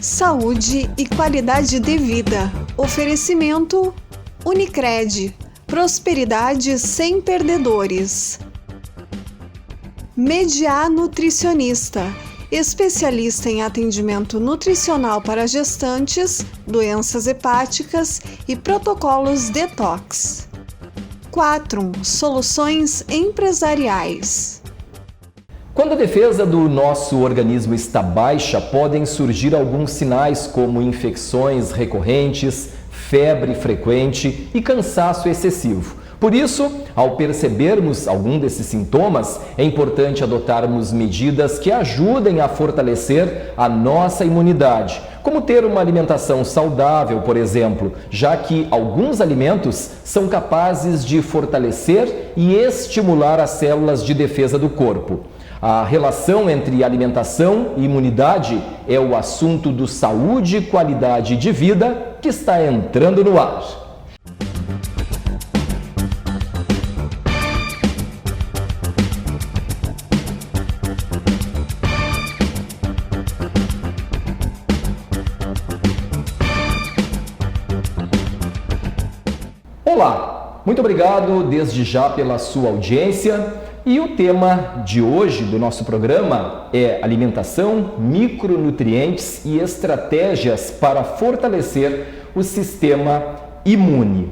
Saúde e qualidade de vida. Oferecimento Unicred. Prosperidade sem perdedores. Mediá Nutricionista. Especialista em atendimento nutricional para gestantes, doenças hepáticas e protocolos detox. Quatrum. Soluções empresariais. Quando a defesa do nosso organismo está baixa, podem surgir alguns sinais como infecções recorrentes, febre frequente e cansaço excessivo. Por isso, ao percebermos algum desses sintomas, é importante adotarmos medidas que ajudem a fortalecer a nossa imunidade, como ter uma alimentação saudável, por exemplo, já que alguns alimentos são capazes de fortalecer e estimular as células de defesa do corpo. A relação entre alimentação e imunidade é o assunto do Saúde e Qualidade de Vida que está entrando no ar. Olá, muito obrigado desde já pela sua audiência. E o tema de hoje do nosso programa é alimentação, micronutrientes e estratégias para fortalecer o sistema imune.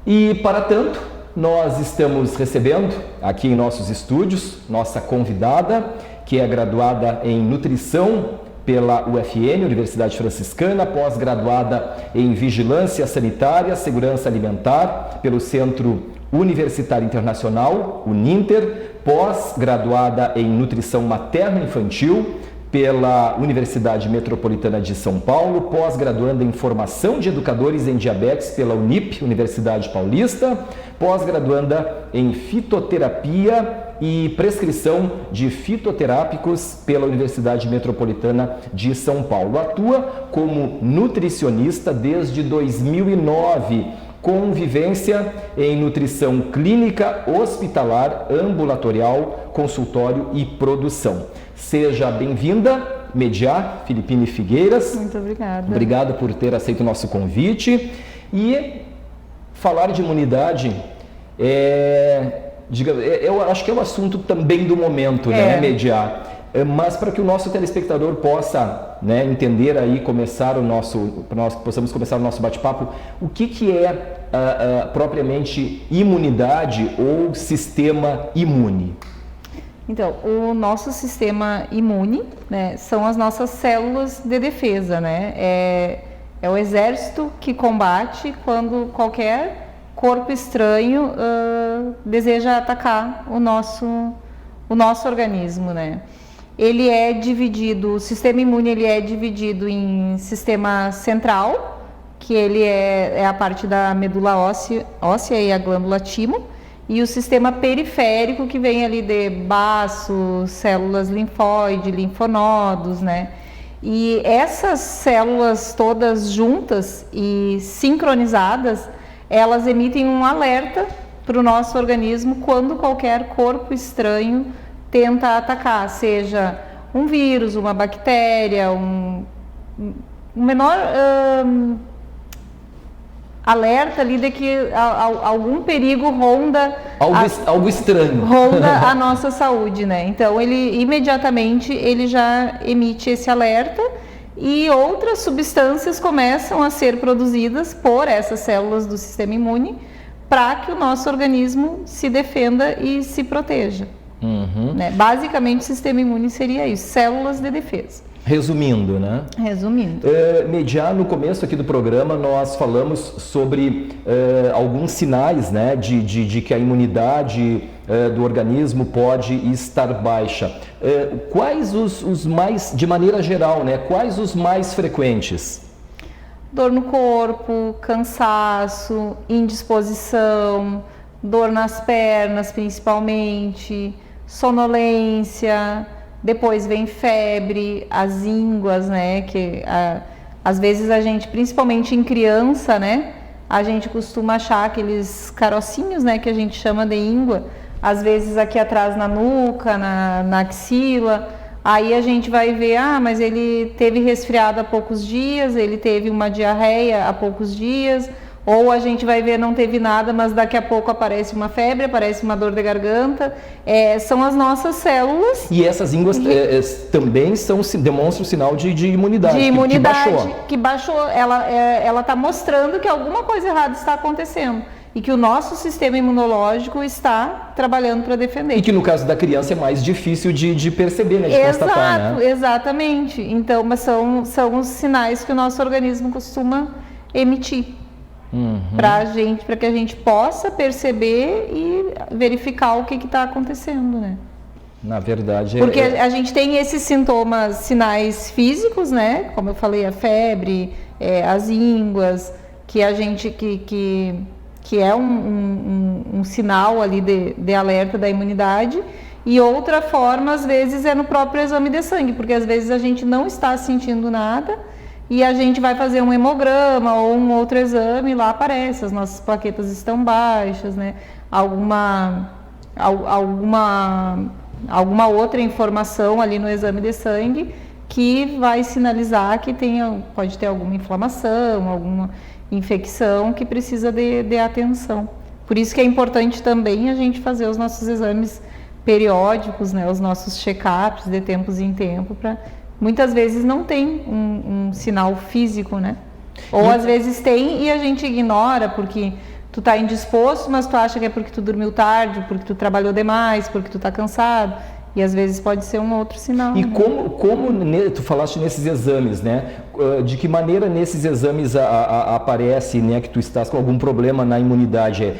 E para tanto, nós estamos recebendo aqui em nossos estúdios nossa convidada, que é graduada em nutrição pela UFN, Universidade Franciscana, pós-graduada em Vigilância Sanitária, Segurança Alimentar, pelo Centro Universitário Internacional, Uninter, pós-graduada em Nutrição Materno-Infantil pela Universidade Metropolitana de São Paulo, pós-graduanda em Formação de Educadores em Diabetes pela Unip, Universidade Paulista, pós-graduanda em Fitoterapia e Prescrição de Fitoterápicos pela Universidade Metropolitana de São Paulo. Atua como nutricionista desde 2009, com vivência em nutrição clínica, hospitalar, ambulatorial, consultório e produção. Seja bem-vinda, Mediá Filipine Figueiras. Muito obrigada. Obrigado por ter aceito o nosso convite. E falar de imunidade eu acho que é o assunto também do momento, né, Mediá? Mas para que o nosso telespectador possa, né, entender aí, para nós possamos começar o nosso bate-papo, o que é propriamente imunidade ou sistema imune? Então, o nosso sistema imune, né, são as nossas células de defesa, né? É o exército que combate quando qualquer corpo estranho deseja atacar o nosso organismo, né? Ele é dividido, o sistema imune ele é dividido em sistema central, que ele é a parte da medula óssea e a glândula timo, e o sistema periférico, que vem ali de baço, células linfóide, linfonodos, né? E essas células todas juntas e sincronizadas, elas emitem um alerta para o nosso organismo quando qualquer corpo estranho tenta atacar, seja um vírus, uma bactéria, um menor alerta ali de que algum perigo ronda algo estranho ronda a nossa saúde, né? Então ele imediatamente já emite esse alerta e outras substâncias começam a ser produzidas por essas células do sistema imune para que o nosso organismo se defenda e se proteja. Né? Basicamente, o sistema imune seria isso, células de defesa. Resumindo, né? Resumindo. Mediá, no começo aqui do programa, nós falamos sobre alguns sinais, né, de que a imunidade do organismo pode estar baixa. Quais os mais, de maneira geral, né, quais os mais frequentes? Dor no corpo, cansaço, indisposição, dor nas pernas principalmente, sonolência, depois vem febre, as ínguas, né, que às vezes a gente, principalmente em criança, né, a gente costuma achar aqueles carocinhos, né, que a gente chama de íngua, às vezes aqui atrás na nuca, na axila, Aí a gente vai ver, mas ele teve resfriado há poucos dias, ele teve uma diarreia há poucos dias, ou a gente vai ver não teve nada, mas daqui a pouco aparece uma febre, aparece uma dor de garganta. São as nossas células. E essas ínguas também demonstram sinal de imunidade. De imunidade, que baixou. Ela está mostrando que alguma coisa errada está acontecendo. E que o nosso sistema imunológico está trabalhando para defender. E que no caso da criança é mais difícil de perceber, né? De constatar, né? Exatamente. Então, mas são os sinais que o nosso organismo costuma emitir. Para que a gente possa perceber e verificar o que está acontecendo, né? Na verdade... Porque a gente tem esses sinais físicos, né? Como eu falei, a febre, as ínguas, que a gente... que é um sinal ali de alerta da imunidade, e outra forma, às vezes, é no próprio exame de sangue, porque às vezes a gente não está sentindo nada e a gente vai fazer um hemograma ou um outro exame e lá aparece, as nossas plaquetas estão baixas, né? Alguma outra informação ali no exame de sangue que vai sinalizar que pode ter alguma inflamação, alguma infecção que precisa de atenção. Por isso que é importante também a gente fazer os nossos exames periódicos, né, os nossos check-ups de tempos em tempo, muitas vezes não tem um sinal físico, né? Ou às vezes tem e a gente ignora porque tu tá indisposto, mas tu acha que é porque tu dormiu tarde, porque tu trabalhou demais, porque tu tá cansado. E às vezes pode ser um outro sinal. E né? como tu falaste nesses exames, né? De que maneira nesses exames aparece, né, que tu estás com algum problema na imunidade?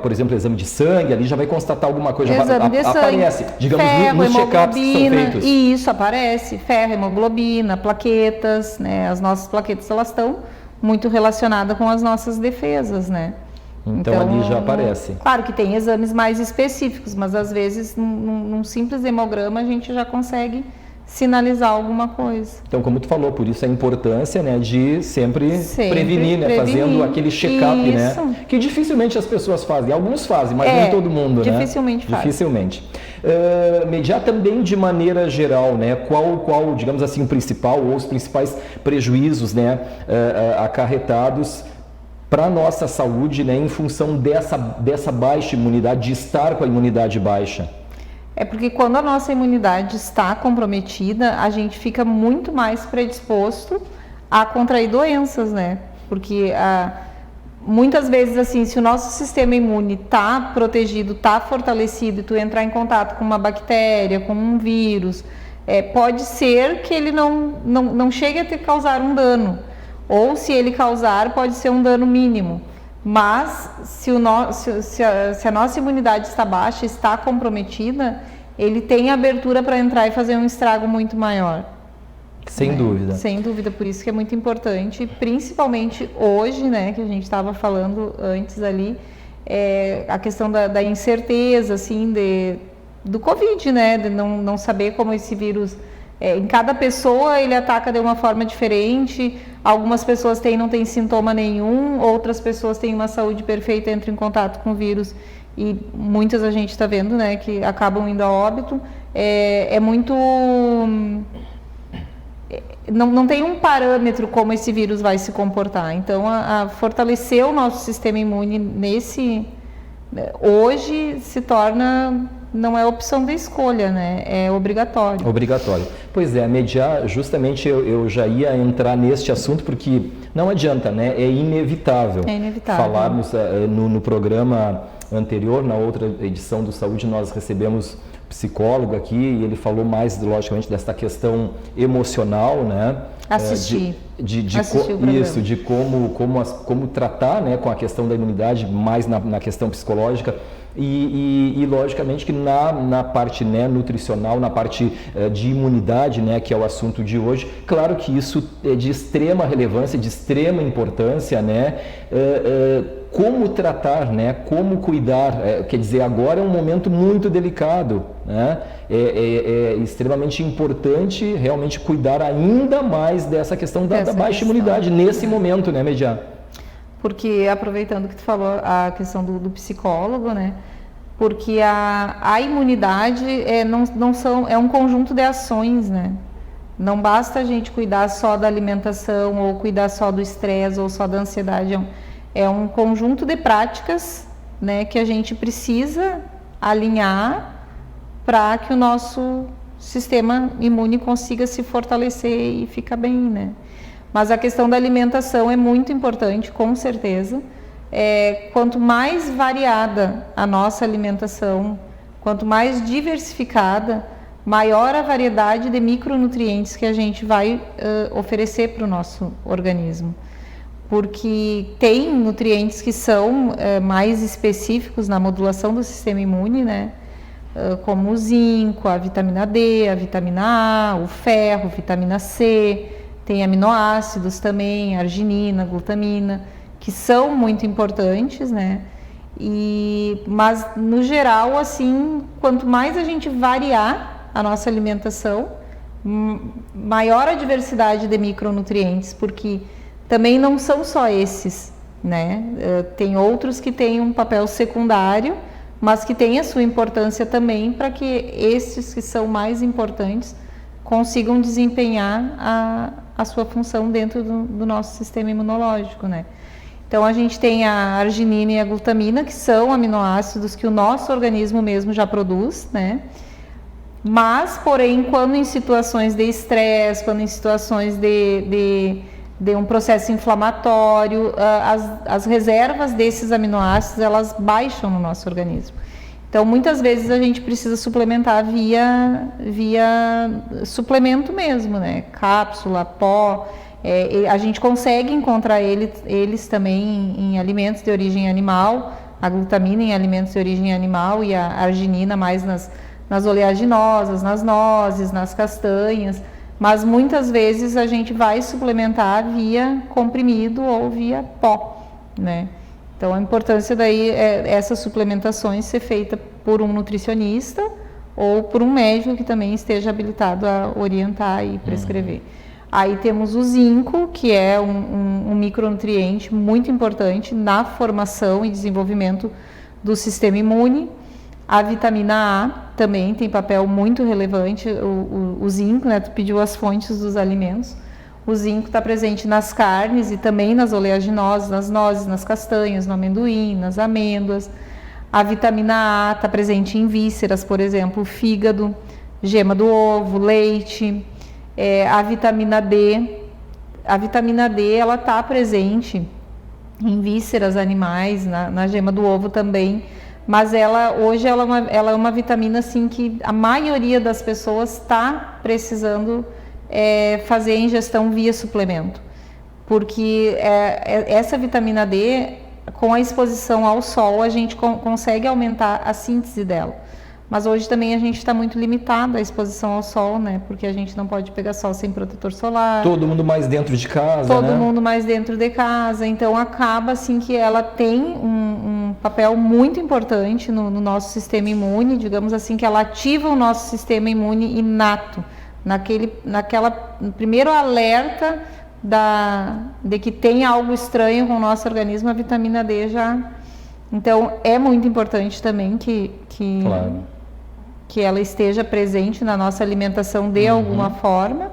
Por exemplo, exame de sangue, ali já vai constatar alguma coisa. Exame de sangue. Aparece, digamos, ferro, nos check-ups que são feitos. Isso, aparece. Ferro, hemoglobina, plaquetas, né? As nossas plaquetas, elas estão muito relacionadas com as nossas defesas, né? Então ali já aparece. Claro que tem exames mais específicos, mas às vezes num simples hemograma a gente já consegue sinalizar alguma coisa. Então, como tu falou, por isso a importância, né, de sempre prevenir, né, fazendo aquele check-up, né, que dificilmente as pessoas fazem. Alguns fazem, mas nem todo mundo, dificilmente né? Dificilmente. Mediar também de maneira geral, né, qual, digamos assim, o principal ou os principais prejuízos, né, acarretados para a nossa saúde, né, em função dessa baixa imunidade, de estar com a imunidade baixa? É porque quando a nossa imunidade está comprometida, a gente fica muito mais predisposto a contrair doenças, né? Porque muitas vezes, assim, se o nosso sistema imune está protegido, está fortalecido, e tu entrar em contato com uma bactéria, com um vírus, pode ser que ele não chegue a causar um dano. Ou se ele causar, pode ser um dano mínimo. Mas se a nossa imunidade está baixa, está comprometida, ele tem abertura para entrar e fazer um estrago muito maior. Sem dúvida. Sem dúvida, por isso que é muito importante, principalmente hoje, né, que a gente estava falando antes ali, a questão da incerteza, assim, do Covid, né, de não saber como esse vírus... em cada pessoa ele ataca de uma forma diferente, algumas pessoas não têm sintoma nenhum, outras pessoas têm uma saúde perfeita, entram em contato com o vírus e muitas a gente está vendo, né, que acabam indo a óbito. Muito... Não tem um parâmetro como esse vírus vai se comportar, então fortalecer o nosso sistema imune hoje se torna... Não é opção de escolha, né? É obrigatório. Obrigatório. Pois é, mediar, justamente eu já ia entrar neste assunto, porque não adianta, né? É inevitável. É inevitável. Falarmos no programa anterior, na outra edição do Saúde, nós recebemos psicólogo aqui e ele falou mais, logicamente, dessa questão emocional, né? Assisti de como tratar, né, com a questão da imunidade, mais na questão psicológica. E logicamente que na parte, né, nutricional, na parte de imunidade, né, que é o assunto de hoje, claro que isso é de extrema relevância, de extrema importância, né, como tratar, né, como cuidar, quer dizer, agora é um momento muito delicado, né, é extremamente importante realmente cuidar ainda mais dessa questão da baixa imunidade nesse momento, né, Mediar? Porque, aproveitando que tu falou a questão do psicólogo, né? porque a imunidade é um conjunto de ações, né? Não basta a gente cuidar só da alimentação, ou cuidar só do estresse, ou só da ansiedade. É um conjunto de práticas, né, que a gente precisa alinhar para que o nosso sistema imune consiga se fortalecer e ficar bem, né? Mas a questão da alimentação é muito importante, com certeza. Quanto mais variada a nossa alimentação, quanto mais diversificada, maior a variedade de micronutrientes que a gente vai oferecer para o nosso organismo. Porque tem nutrientes que são mais específicos na modulação do sistema imune, né? Como o zinco, a vitamina D, a vitamina A, o ferro, vitamina C, tem aminoácidos também, arginina, glutamina, que são muito importantes, né? Mas, no geral, assim, quanto mais a gente variar a nossa alimentação, maior a diversidade de micronutrientes, porque também não são só esses, né? Tem outros que têm um papel secundário, mas que têm a sua importância também para que esses que são mais importantes consigam desempenhar a sua função dentro do nosso sistema imunológico, né? Então, a gente tem a arginina e a glutamina, que são aminoácidos que o nosso organismo mesmo já produz, né? Mas, porém, quando em situações de estresse, quando em situações de um processo inflamatório, as reservas desses aminoácidos, elas baixam no nosso organismo. Então, muitas vezes a gente precisa suplementar via suplemento mesmo, né? Cápsula, pó. A gente consegue encontrar eles também em alimentos de origem animal, a glutamina em alimentos de origem animal e a arginina mais nas oleaginosas, nas nozes, nas castanhas, mas muitas vezes a gente vai suplementar via comprimido ou via pó, né? Então, a importância daí é essas suplementações ser feita por um nutricionista ou por um médico que também esteja habilitado a orientar e prescrever. Aí temos o zinco, que é um micronutriente muito importante na formação e desenvolvimento do sistema imune. A vitamina A também tem papel muito relevante, o zinco, né? Tu pediu as fontes dos alimentos. O zinco está presente nas carnes e também nas oleaginosas, nas nozes, nas castanhas, no amendoim, nas amêndoas. A vitamina A está presente em vísceras, por exemplo, fígado, gema do ovo, leite. A vitamina D ela está presente em vísceras animais, na gema do ovo também. Mas hoje ela é uma vitamina assim, que a maioria das pessoas está precisando fazer a ingestão via suplemento. Porque essa vitamina D, com a exposição ao sol, a gente consegue aumentar a síntese dela. Mas hoje também a gente está muito limitado à exposição ao sol, né? Porque a gente não pode pegar sol sem protetor solar. Todo mundo mais dentro de casa, Todo mundo mais dentro de casa. Então, acaba assim que ela tem um papel muito importante no nosso sistema imune, digamos assim, que ela ativa o nosso sistema imune inato. Naquela primeiro alerta de que tem algo estranho com o nosso organismo, a vitamina D já... Então, é muito importante também Claro. que ela esteja presente na nossa alimentação de alguma forma.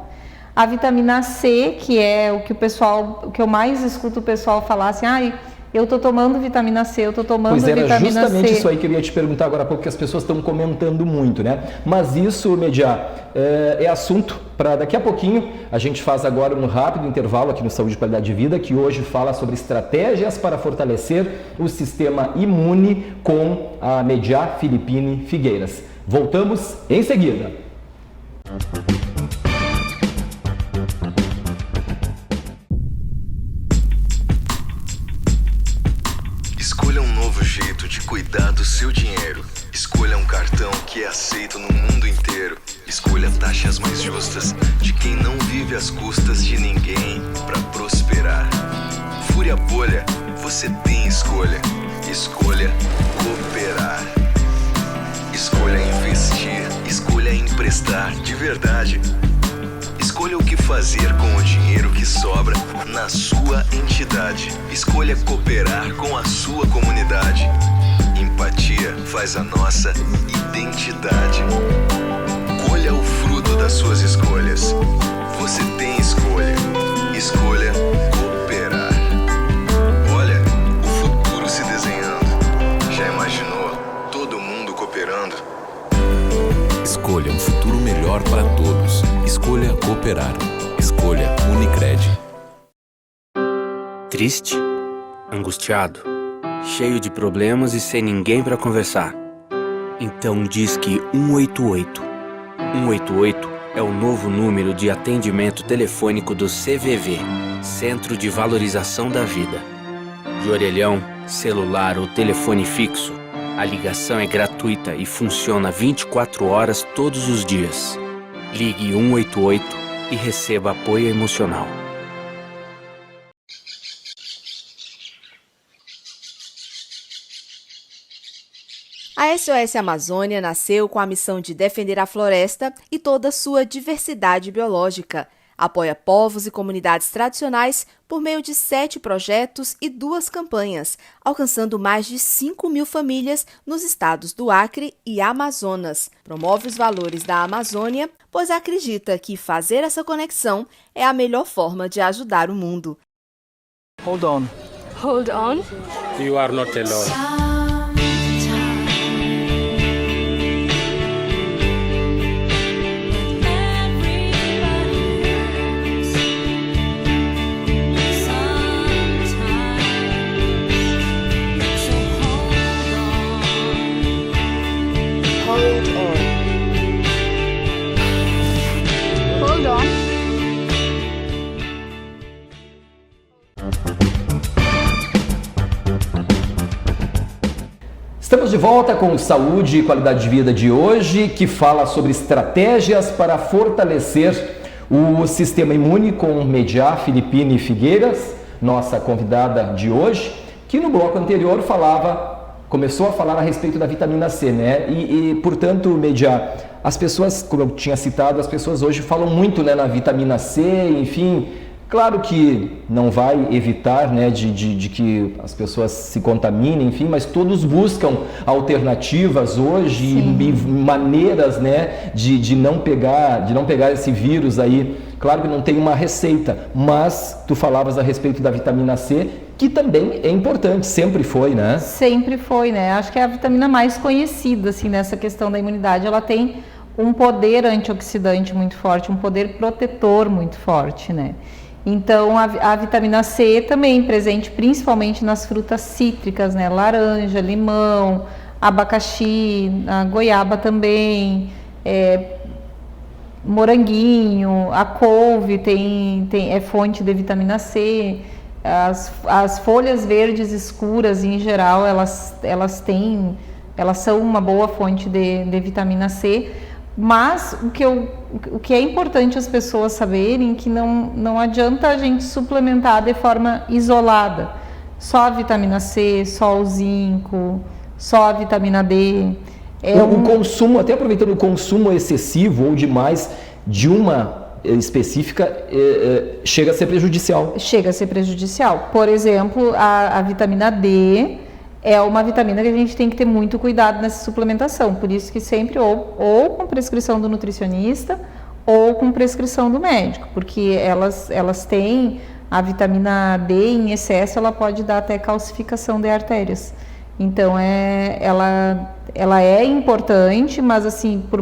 A vitamina C, que é o que eu mais escuto o pessoal falar assim, eu estou tomando vitamina C, eu estou tomando vitamina C. Pois era justamente isso aí que eu ia te perguntar agora há pouco, que as pessoas estão comentando muito, né? Mas isso, Mediá, é assunto para daqui a pouquinho. A gente faz agora um rápido intervalo aqui no Saúde e Qualidade de Vida, que hoje fala sobre estratégias para fortalecer o sistema imune com a Mediá Filippine Figueiras. Voltamos em seguida. Escolha um novo jeito de cuidar do seu dinheiro. Escolha um cartão que é aceito no mundo inteiro. Escolha taxas mais justas de quem não vive às custas de ninguém para prosperar. Fure a bolha, você tem escolha. Escolha cooperar. Escolha investir. Escolha emprestar de verdade. Escolha o que fazer com o dinheiro que sobra na sua entidade. Escolha cooperar com a sua comunidade. empatia faz a nossa identidade. Colha o fruto das suas escolhas. Você tem escolha. Escolha cooperar. Olha, o futuro se desenhando. Já imaginou todo mundo cooperando? Escolha um futuro melhor para todos. Escolha cooperar. Escolha Unicred. Triste? Angustiado? Cheio de problemas e sem ninguém para conversar? Então disque 188. 188 é o novo número de atendimento telefônico do CVV, Centro de Valorização da Vida. De orelhão, celular ou telefone fixo, a ligação é gratuita e funciona 24 horas todos os dias. Ligue 188 e receba apoio emocional. A SOS Amazônia nasceu com a missão de defender a floresta e toda a sua diversidade biológica. Apoia povos e comunidades tradicionais por meio de 7 projetos e 2 campanhas, alcançando mais de 5.000 famílias nos estados do Acre e Amazonas. Promove os valores da Amazônia, pois acredita que fazer essa conexão é a melhor forma de ajudar o mundo. Hold on. Hold on. You are not alone. Estamos de volta com Saúde e Qualidade de Vida de hoje, que fala sobre estratégias para fortalecer o sistema imune com Mediá Filipine Figueiras, nossa convidada de hoje, que no bloco anterior começou a falar a respeito da vitamina C, né? Portanto, Mediá, as pessoas, como eu tinha citado, as pessoas hoje falam muito, né, na vitamina C, enfim. Claro que não vai evitar, né, de que as pessoas se contaminem, enfim, mas todos buscam alternativas hoje e maneiras, né, de não pegar esse vírus aí. Claro que não tem uma receita, mas tu falavas a respeito da vitamina C, que também é importante, sempre foi, né? Sempre foi, né? Acho que é a vitamina mais conhecida, assim, nessa questão da imunidade. Ela tem um poder antioxidante muito forte, um poder protetor muito forte, né? Então, a vitamina C também presente principalmente nas frutas cítricas, né? Laranja, limão, abacaxi, a goiaba também, moranguinho, a couve é fonte de vitamina C. As folhas verdes escuras, em geral, elas são uma boa fonte de vitamina C. Mas o que é importante as pessoas saberem que não adianta a gente suplementar de forma isolada. Só a vitamina C, só o zinco, só a vitamina D. O consumo, até aproveitando o consumo excessivo ou demais de uma específica, chega a ser prejudicial. Chega a ser prejudicial. Por exemplo, a vitamina D é uma vitamina que a gente tem que ter muito cuidado nessa suplementação, por isso que sempre ou com prescrição do nutricionista ou com prescrição do médico, porque elas têm a vitamina D em excesso, ela pode dar até calcificação de artérias. Então ela é importante, mas assim, por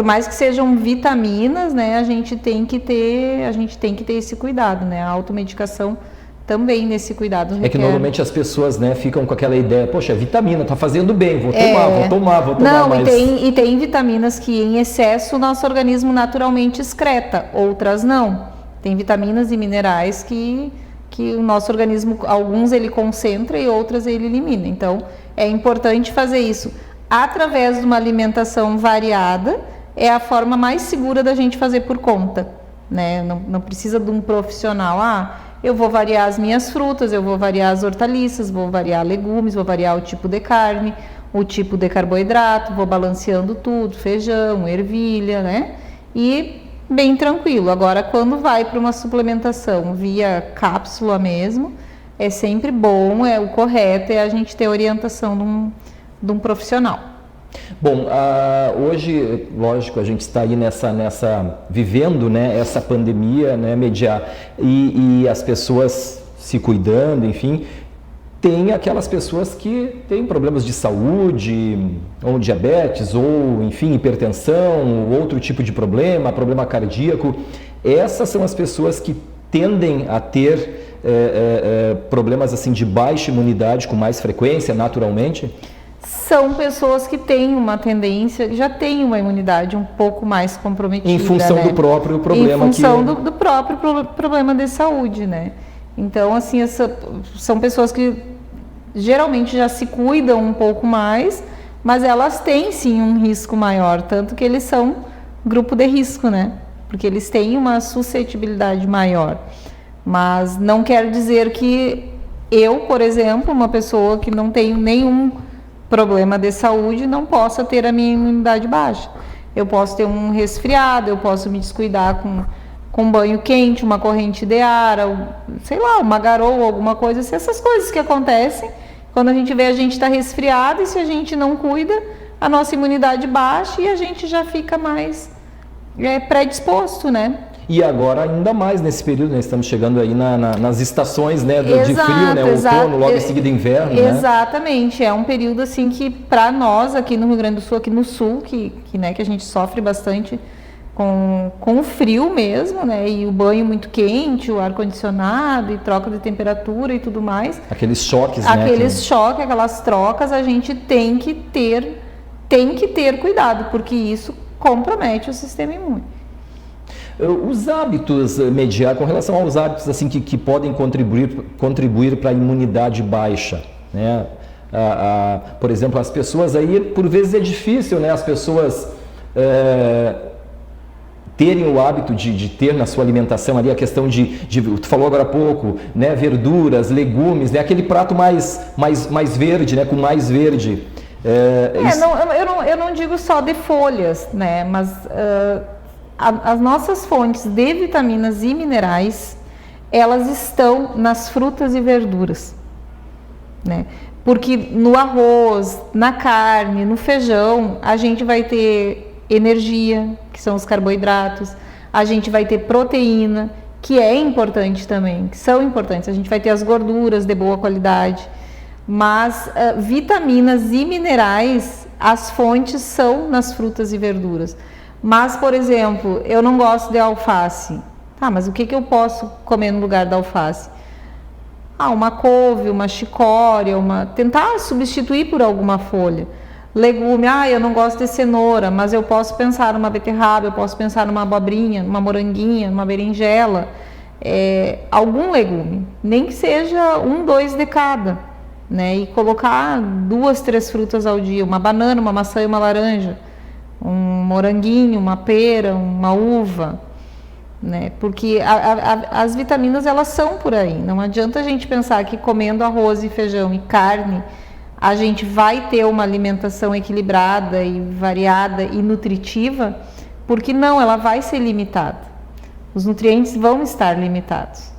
mais que sejam vitaminas, né, a gente tem que ter esse cuidado, né? A automedicação também nesse cuidado requer. É que normalmente as pessoas, né, ficam com aquela ideia, poxa, vitamina, tá fazendo bem, vou tomar. Não, mas... e tem vitaminas que em excesso o nosso organismo naturalmente excreta, outras não. Tem vitaminas e minerais que o nosso organismo, alguns ele concentra e outras ele elimina. Então, é importante fazer isso através de uma alimentação variada, é a forma mais segura da gente fazer por conta, né? Não precisa de um profissional, eu vou variar as minhas frutas, eu vou variar as hortaliças, vou variar legumes, vou variar o tipo de carne, o tipo de carboidrato, vou balanceando tudo, feijão, ervilha, né? E bem tranquilo. Agora, quando vai para uma suplementação via cápsula mesmo, é sempre bom, o correto é a gente ter orientação de um profissional. Bom, hoje, lógico, a gente está aí vivendo, né, essa pandemia, né, e as pessoas se cuidando, enfim. Tem aquelas pessoas que têm problemas de saúde, ou diabetes, ou, enfim, hipertensão, ou outro tipo de problema cardíaco. Essas são as pessoas que tendem a ter problemas assim de baixa imunidade com mais frequência, naturalmente? São pessoas que têm uma tendência, já têm uma imunidade um pouco mais comprometida. Em função, né, do próprio problema. Em função do próprio problema de saúde, né? Então, assim, são pessoas que geralmente já se cuidam um pouco mais, mas elas têm sim um risco maior, tanto que eles são grupo de risco, né? Porque eles têm uma suscetibilidade maior. Mas não quer dizer que eu, por exemplo, uma pessoa que não tenho nenhum problema de saúde, não possa ter a minha imunidade baixa. Eu posso ter um resfriado, eu posso me descuidar com banho quente, uma corrente de ar, sei lá, uma garoa, alguma coisa assim. Essas coisas que acontecem, quando a gente vê a gente está resfriado, e se a gente não cuida, a nossa imunidade baixa e a gente já fica mais predisposto, né? E agora ainda mais nesse período, né? Estamos chegando aí nas estações, né, de frio, né? Outono, logo em seguida inverno, né? Exatamente, é um período assim que para nós aqui no Rio Grande do Sul, aqui no sul, que a gente sofre bastante com o frio mesmo, né? E o banho muito quente, o ar-condicionado e troca de temperatura e tudo mais. Aqueles choques, né? Aqueles choques, aquelas trocas, a gente tem que ter cuidado, porque isso compromete o sistema imune. Os hábitos, com relação aos hábitos assim que podem contribuir para a imunidade baixa, né? Por exemplo, as pessoas aí, por vezes é difícil, né? As pessoas terem o hábito de ter na sua alimentação ali a questão tu falou agora há pouco, né? Verduras, legumes, né? Aquele prato mais verde, né? Com mais verde. Eu não digo só de folhas, né? Mas as nossas fontes de vitaminas e minerais, elas estão nas frutas e verduras, né? Porque no arroz, na carne, no feijão, a gente vai ter energia, que são os carboidratos, a gente vai ter proteína, que é importante também, que são importantes, a gente vai ter as gorduras de boa qualidade, mas vitaminas e minerais, as fontes são nas frutas e verduras. Mas, por exemplo, eu não gosto de alface. Mas o que eu posso comer no lugar da alface? Uma couve, uma chicória, tentar substituir por alguma folha. Legume, eu não gosto de cenoura, mas eu posso pensar numa beterraba, eu posso pensar numa abobrinha, numa moranguinha, numa berinjela. Algum legume, nem que seja 1, 2 de cada, né? E colocar 2, 3 frutas ao dia, uma banana, uma maçã e uma laranja. Um moranguinho, uma pera, uma uva, né? Porque as vitaminas, elas são por aí. Não adianta a gente pensar que comendo arroz e feijão e carne, a gente vai ter uma alimentação equilibrada e variada e nutritiva, porque não, ela vai ser limitada. Os nutrientes vão estar limitados.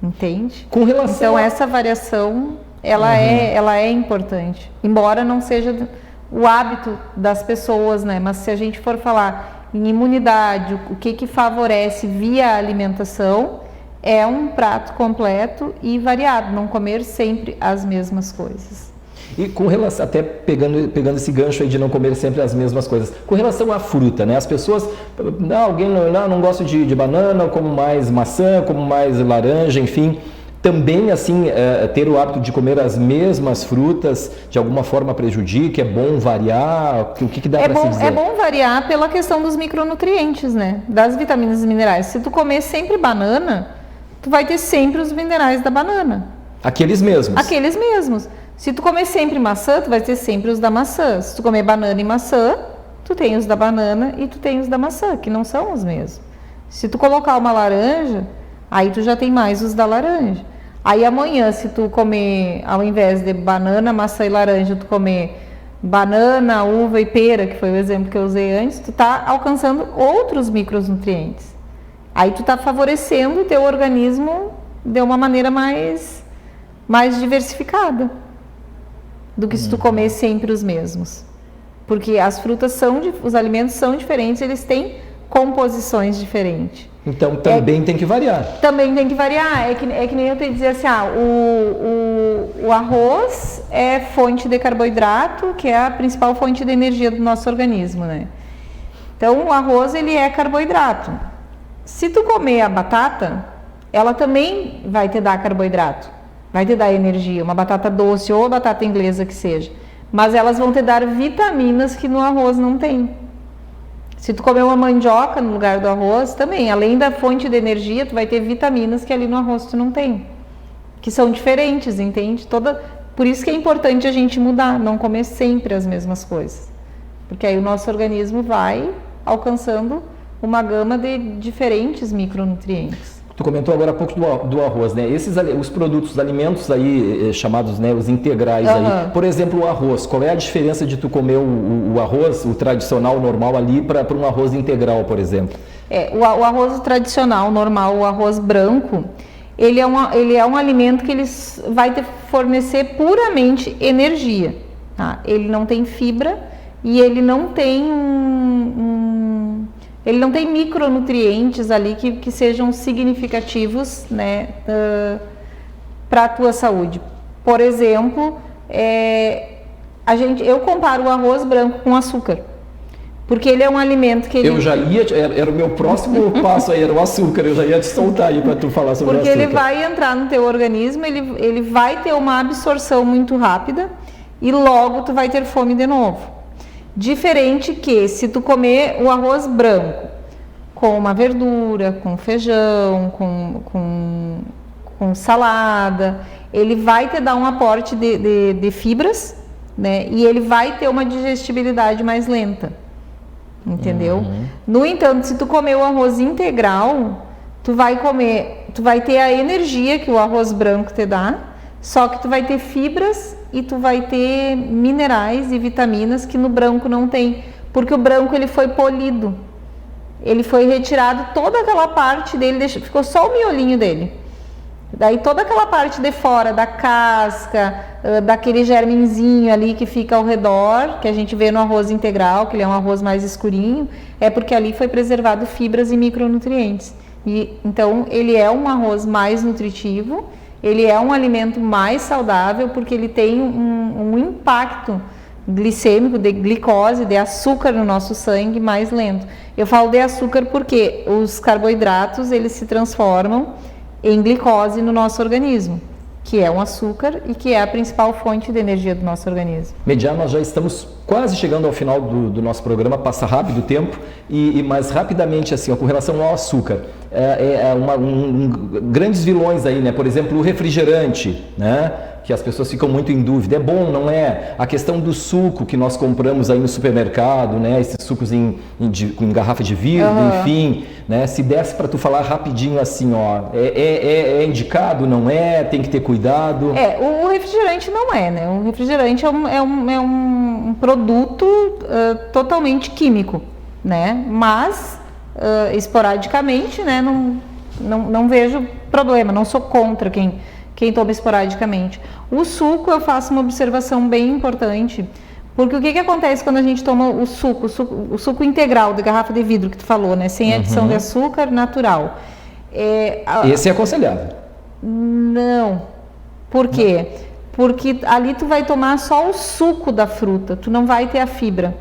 Entende? Com relação então, essa variação, ela é importante. Embora não seja o hábito das pessoas, né? Mas se a gente for falar em imunidade, o que favorece via alimentação, é um prato completo e variado, não comer sempre as mesmas coisas. E com relação, até pegando esse gancho aí de não comer sempre as mesmas coisas, com relação à fruta, né? As pessoas, alguém não gosta de banana, como mais maçã, como mais laranja, enfim. Também, assim, ter o hábito de comer as mesmas frutas, de alguma forma prejudica? É bom variar? O que dá para se dizer? É bom variar pela questão dos micronutrientes, né? Das vitaminas e minerais. Se tu comer sempre banana, tu vai ter sempre os minerais da banana. Aqueles mesmos? Aqueles mesmos. Se tu comer sempre maçã, tu vai ter sempre os da maçã. Se tu comer banana e maçã, tu tem os da banana e tu tem os da maçã, que não são os mesmos. Se tu colocar uma laranja, aí tu já tem mais os da laranja. Aí amanhã, se tu comer, ao invés de banana, maçã e laranja, tu comer banana, uva e pera, que foi o exemplo que eu usei antes, tu tá alcançando outros micronutrientes. Aí tu tá favorecendo o teu organismo de uma maneira mais diversificada. do que se tu comer sempre os mesmos. Porque as frutas os alimentos são diferentes, eles têm composições diferentes. Então também tem que variar. Também tem que variar. É que nem eu te dizer assim, o arroz é fonte de carboidrato, que é a principal fonte de energia do nosso organismo, né? Então o arroz, ele é carboidrato. Se tu comer a batata, ela também vai te dar carboidrato, vai te dar energia, uma batata doce ou batata inglesa que seja. Mas elas vão te dar vitaminas que no arroz não tem. Se tu comer uma mandioca no lugar do arroz, também, além da fonte de energia, tu vai ter vitaminas que ali no arroz tu não tem. Que são diferentes, entende? Por isso que é importante a gente mudar, não comer sempre as mesmas coisas. Porque aí o nosso organismo vai alcançando uma gama de diferentes micronutrientes. Tu comentou agora há pouco do arroz, né? Os produtos, os alimentos aí chamados, né, os integrais aí. Por exemplo, o arroz. Qual é a diferença de tu comer o arroz, o tradicional, normal ali, para um arroz integral, por exemplo? O arroz tradicional, normal, o arroz branco, ele é um alimento que ele vai te fornecer puramente energia. Tá? Ele não tem fibra e ele não tem ele não tem micronutrientes ali que sejam significativos, né, para a tua saúde. Por exemplo, eu comparo o arroz branco com açúcar, porque ele é um alimento que era o meu próximo passo aí, era o açúcar, eu já ia te soltar aí para tu falar sobre o açúcar. Porque ele vai entrar no teu organismo, ele vai ter uma absorção muito rápida e logo tu vai ter fome de novo. Diferente que se tu comer o arroz branco com uma verdura, com feijão, com salada, ele vai te dar um aporte de fibras, né? E ele vai ter uma digestibilidade mais lenta, entendeu? No entanto, se tu comer o arroz integral, tu vai ter a energia que o arroz branco te dá, só que tu vai ter fibras e tu vai ter minerais e vitaminas que no branco não tem, porque o branco ele foi polido, ele foi retirado toda aquela parte dele, ficou só o miolinho dele. Daí toda aquela parte de fora da casca, daquele germenzinho ali que fica ao redor, que a gente vê no arroz integral, que ele é um arroz mais escurinho, é porque ali foi preservado fibras e micronutrientes. E então ele é um arroz mais nutritivo. Ele é um alimento mais saudável porque ele tem um impacto glicêmico, de glicose, de açúcar no nosso sangue mais lento. Eu falo de açúcar porque os carboidratos, eles se transformam em glicose no nosso organismo, que é um açúcar e que é a principal fonte de energia do nosso organismo. Mediar, nós já estamos quase chegando ao final do nosso programa, passa rápido o tempo, mas rapidamente, assim, com relação ao açúcar, grandes vilões aí, né? Por exemplo, o refrigerante, né? Que as pessoas ficam muito em dúvida, é bom, não é? A questão do suco que nós compramos aí no supermercado, né? Esses sucos em garrafa de vidro, enfim, né? Se desse para tu falar rapidinho assim, ó, é indicado, não é? Tem que ter cuidado? O refrigerante não é, né? O refrigerante é um produto totalmente químico, né? Mas, esporadicamente, né? Não vejo problema, não sou contra quem toma esporadicamente. O suco, eu faço uma observação bem importante, porque o que acontece quando a gente toma o suco integral de garrafa de vidro que tu falou, né? Sem adição de açúcar natural. Esse é aconselhável? Não. Por quê? Porque ali tu vai tomar só o suco da fruta, tu não vai ter a fibra.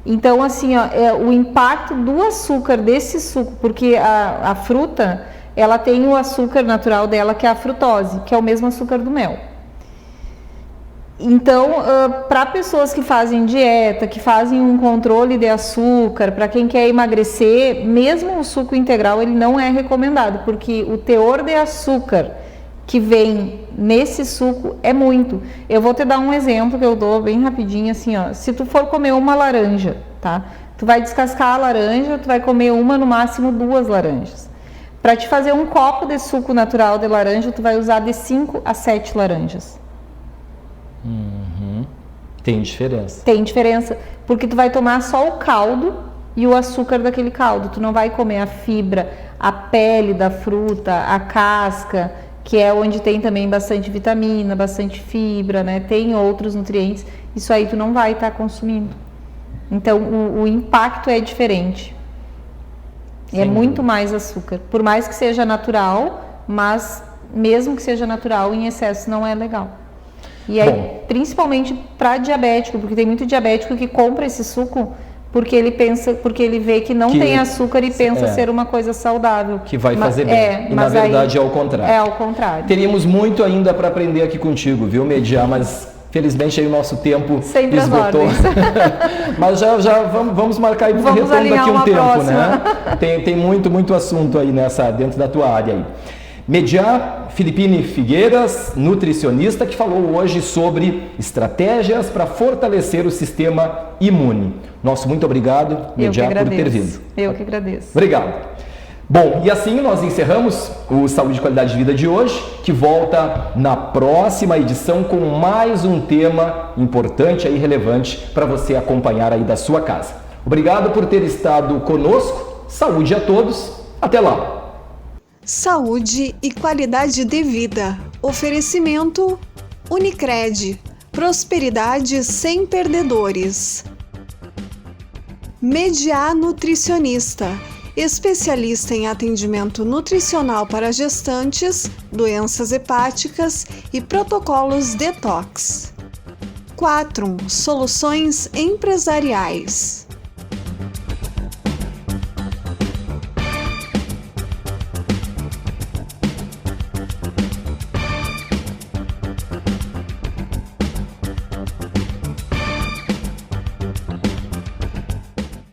Então, assim, ó, o impacto do açúcar desse suco, porque a fruta, ela tem o açúcar natural dela, que é a frutose, que é o mesmo açúcar do mel. Então, para pessoas que fazem dieta, que fazem um controle de açúcar, para quem quer emagrecer, mesmo o suco integral, ele não é recomendado, porque o teor de açúcar que vem nesse suco é muito. Eu vou te dar um exemplo que eu dou bem rapidinho, assim, ó. Se tu for comer uma laranja, tá? Tu vai descascar a laranja, tu vai comer uma, no máximo 2 laranjas. Para te fazer um copo de suco natural de laranja, tu vai usar de 5 a 7 laranjas. Tem diferença. Tem diferença, porque tu vai tomar só o caldo e o açúcar daquele caldo. Tu não vai comer a fibra, a pele da fruta, a casca, que é onde tem também bastante vitamina, bastante fibra, né? Tem outros nutrientes, isso aí tu não vai estar consumindo. Então, o impacto é diferente. É muito mais açúcar. Por mais que seja natural, mas mesmo que seja natural, em excesso não é legal. E aí, principalmente para diabético, porque tem muito diabético que compra esse suco porque ele vê que não tem açúcar e pensa ser uma coisa saudável. Que vai fazer bem. E na verdade é ao contrário. É ao contrário. Teríamos muito ainda para aprender aqui contigo, viu, Mediá? Mas felizmente aí o nosso tempo sempre esgotou. Mas já vamos marcar aí para retorno daqui um tempo, próxima. Né? Tem muito assunto aí dentro da tua área aí. Mediá Filipine Figueiras, nutricionista, que falou hoje sobre estratégias para fortalecer o sistema imune. Nosso muito obrigado, Mediá, por ter vindo. Eu que agradeço. Obrigado. Bom, e assim nós encerramos o Saúde e Qualidade de Vida de hoje, que volta na próxima edição com mais um tema importante e relevante para você acompanhar aí da sua casa. Obrigado por ter estado conosco. Saúde a todos. Até lá. Saúde e qualidade de vida. Oferecimento Unicred. Prosperidade sem perdedores. Mediá Nutricionista. Especialista em atendimento nutricional para gestantes, doenças hepáticas e protocolos detox. Quatrum Soluções Empresariais.